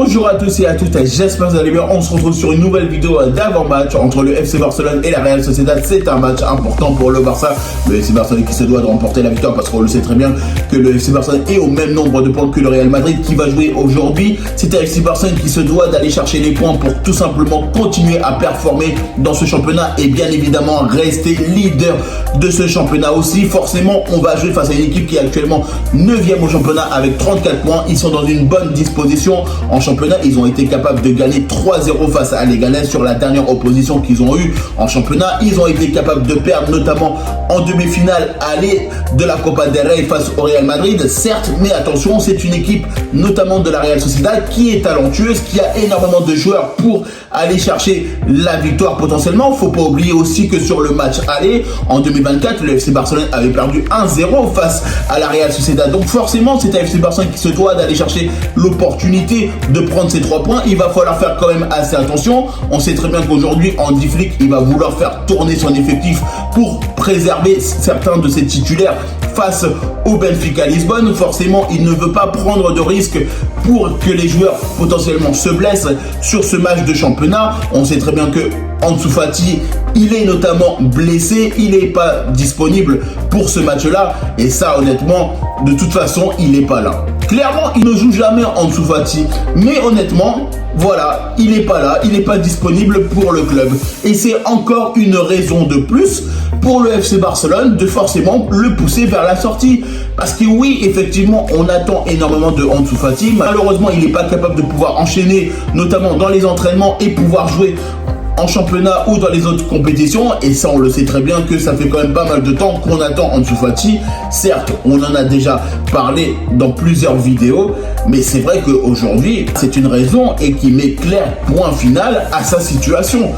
Bonjour à tous et à toutes, j'espère que vous allez bien. On se retrouve sur une nouvelle vidéo d'avant-match entre le FC Barcelone et la Real Sociedad. C'est un match important pour le Barça. Le FC Barcelone qui se doit de remporter la victoire parce qu'on le sait très bien que le FC Barcelone est au même nombre de points que le Real Madrid qui va jouer aujourd'hui. C'est un FC Barcelone qui se doit d'aller chercher les points pour tout simplement continuer à performer dans ce championnat et bien évidemment rester leader de ce championnat aussi. Forcément, on va jouer face à une équipe qui est actuellement 9e au championnat avec 34 points. Ils sont dans une bonne disposition en championnat. Ils ont été capables de gagner 3-0 face à Leganés sur la dernière opposition qu'ils ont eue en championnat. Ils ont été capables de perdre notamment en demi-finale aller de la Copa del Rey face au Real Madrid. Certes, mais attention, c'est une équipe notamment de la Real Sociedad qui est talentueuse, qui a énormément de joueurs pour aller chercher la victoire potentiellement. Faut pas oublier aussi que sur le match aller en 2024, le FC Barcelone avait perdu 1-0 face à la Real Sociedad. Donc forcément, c'est un FC Barcelone qui se doit d'aller chercher l'opportunité de prendre ces 3 points. Il va falloir faire quand même assez attention. On sait très bien qu'aujourd'hui, Hansi Flick, il va vouloir faire tourner son effectif pour préserver certains de ses titulaires face au Benfica Lisbonne. Forcément, il ne veut pas prendre de risques pour que les joueurs potentiellement se blessent sur ce match de championnat. On sait très bien que Ansu Fati, il est notamment blessé, il n'est pas disponible pour ce match-là. Et ça, honnêtement, de toute façon, il n'est pas là. Clairement, il ne joue jamais Ansu Fati. Mais honnêtement, voilà, il n'est pas là, il n'est pas disponible pour le club. Et c'est encore une raison de plus pour le FC Barcelone de forcément le pousser vers la sortie. Parce que oui, effectivement, on attend énormément de Ansu Fati. Malheureusement, il n'est pas capable de pouvoir enchaîner, notamment dans les entraînements et pouvoir jouer en championnat ou dans les autres compétitions. Et ça, on le sait très bien que ça fait quand même pas mal de temps qu'on attend Ansu Fati. Certes, on en a déjà parlé dans plusieurs vidéos, mais c'est vrai qu'aujourd'hui, c'est une raison et qui met clair point final à sa situation.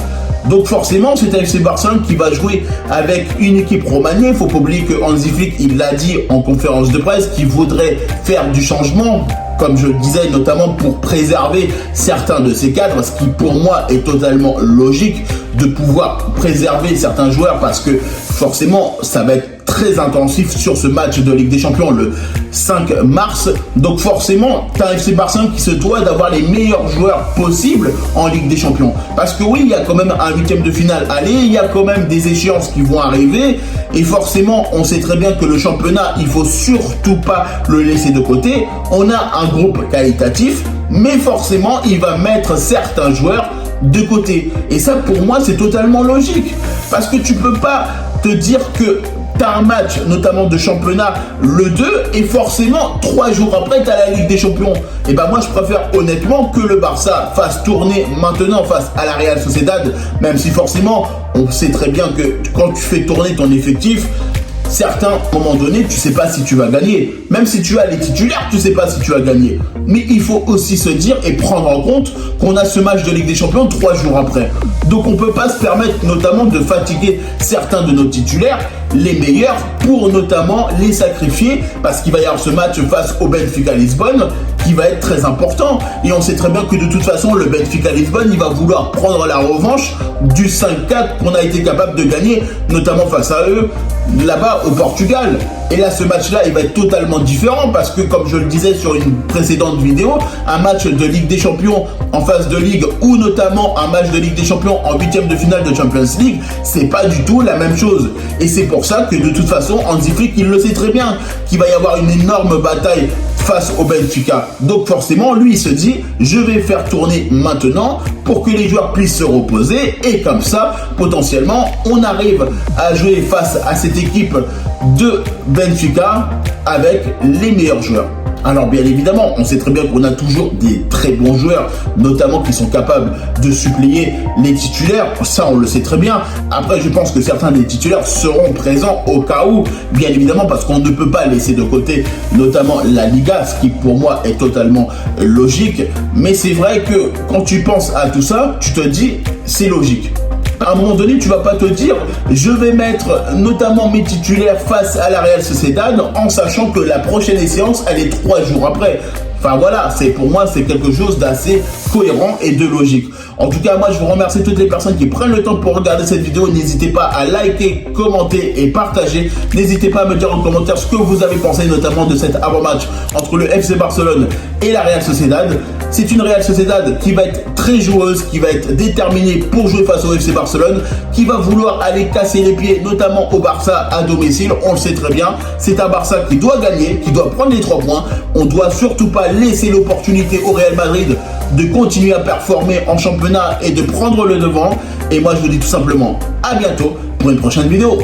Donc forcément, c'est un FC Barcelone qui va jouer avec une équipe remaniée. Il ne faut pas oublier que Hansi Flick, il l'a dit en conférence de presse, qu'il voudrait faire du changement, comme je le disais, notamment pour préserver certains de ses cadres, ce qui pour moi est totalement logique de pouvoir préserver certains joueurs parce que forcément, ça va être très intensif sur ce match de Ligue des Champions le 5 mars. Donc forcément, tu as un FC Barcelone qui se doit d'avoir les meilleurs joueurs possibles en Ligue des Champions. Parce que oui, il y a quand même un 8e de finale aller, il y a quand même des échéances qui vont arriver. Et forcément, on sait très bien que le championnat, il faut surtout pas le laisser de côté. On a un groupe qualitatif, mais forcément, il va mettre certains joueurs de côté. Et ça, pour moi, c'est totalement logique. Parce que tu peux pas te dire que tu as un match, notamment de championnat, le 2, et forcément, 3 jours après, tu as la Ligue des Champions. Et ben moi, je préfère honnêtement que le Barça fasse tourner maintenant face à la Real Sociedad, même si forcément, on sait très bien que quand tu fais tourner ton effectif, certains, à un moment donné, tu sais pas si tu vas gagner. Même si tu as les titulaires, tu sais pas si tu vas gagner. Mais il faut aussi se dire et prendre en compte qu'on a ce match de Ligue des Champions 3 jours après. Donc on peut pas se permettre notamment de fatiguer certains de nos titulaires, les meilleurs, pour notamment les sacrifier parce qu'il va y avoir ce match face au Benfica Lisbonne qui va être très important. Et on sait très bien que de toute façon, le Benfica Lisbonne, il va vouloir prendre la revanche du 5-4 qu'on a été capable de gagner, notamment face à eux, là-bas au Portugal. Et là, ce match-là, il va être totalement différent parce que, comme je le disais sur une précédente vidéo, un match de Ligue des Champions en phase de Ligue ou notamment un match de Ligue des Champions en 8e de finale de Champions League, c'est pas du tout la même chose. Et c'est pour ça que de toute façon, Hansi Flick, il le sait très bien, qu'il va y avoir une énorme bataille face au Benfica. Donc forcément, lui, il se dit, je vais faire tourner maintenant pour que les joueurs puissent se reposer et comme ça, potentiellement, on arrive à jouer face à cette équipe de Benfica avec les meilleurs joueurs. Alors bien évidemment, on sait très bien qu'on a toujours des très bons joueurs, notamment qui sont capables de suppléer les titulaires, ça on le sait très bien. Après je pense que certains des titulaires seront présents au cas où, bien évidemment parce qu'on ne peut pas laisser de côté notamment la Liga, ce qui pour moi est totalement logique. Mais c'est vrai que quand tu penses à tout ça, tu te dis c'est logique. À un moment donné, tu vas pas te dire je vais mettre notamment mes titulaires face à la Real Sociedad en sachant que la prochaine séance elle est 3 jours après. Enfin voilà, pour moi c'est quelque chose d'assez cohérent et de logique. En tout cas, moi je vous remercie toutes les personnes qui prennent le temps pour regarder cette vidéo. N'hésitez pas à liker, commenter et partager. N'hésitez pas à me dire en commentaire ce que vous avez pensé notamment de cet avant-match entre le FC Barcelone et la Real Sociedad. C'est une Real Sociedad qui va être très joueuse, qui va être déterminée pour jouer face au FC Barcelone, qui va vouloir aller casser les pieds, notamment au Barça à domicile. On le sait très bien, c'est un Barça qui doit gagner, qui doit prendre les 3 points. On ne doit surtout pas laisser l'opportunité au Real Madrid de continuer à performer en championnat et de prendre le devant. Et moi je vous dis tout simplement à bientôt pour une prochaine vidéo.